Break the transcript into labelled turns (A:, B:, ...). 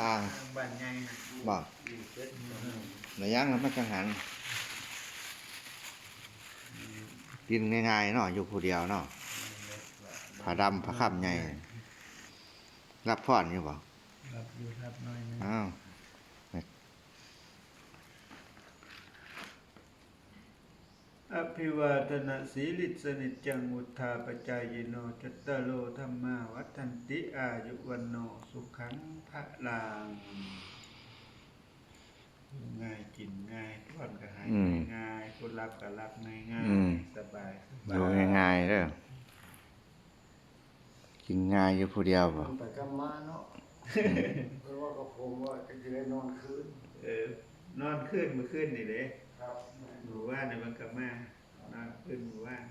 A: อ่าง
B: บ้านใหญ่นะ
A: บ่ระยังมันจังหันกินง่ายๆเนาะอยู่ผู้เดียวเนาะผ้าดำผ้าค่ำใหญ่รับพรอยู่บ่
B: รับอยู่รับน้อยนึง
A: อ้าว
B: อภิวาทนาสีลิสนิจจังมุทธาปจายโนจัตตารโลธรรมาวัฏันติอายุวันโนสุขังพระลังง่ายกินง่ายทอดก็หายง่ายคนรับก็รับง่ายง่ายสบาย
A: อยู่ง่ายๆเด้อกินง่ายอยู่ผู้เดียวบ่
C: ไปกันมาเนาะเพราะว่ากับผมว่าจะได้นอนคืน
B: นอนขึ้นเมื่อคืนนี่เด้
C: ครับ
B: หมู่ว่านในบังกะมานอนขึ้นหมู่ว่าน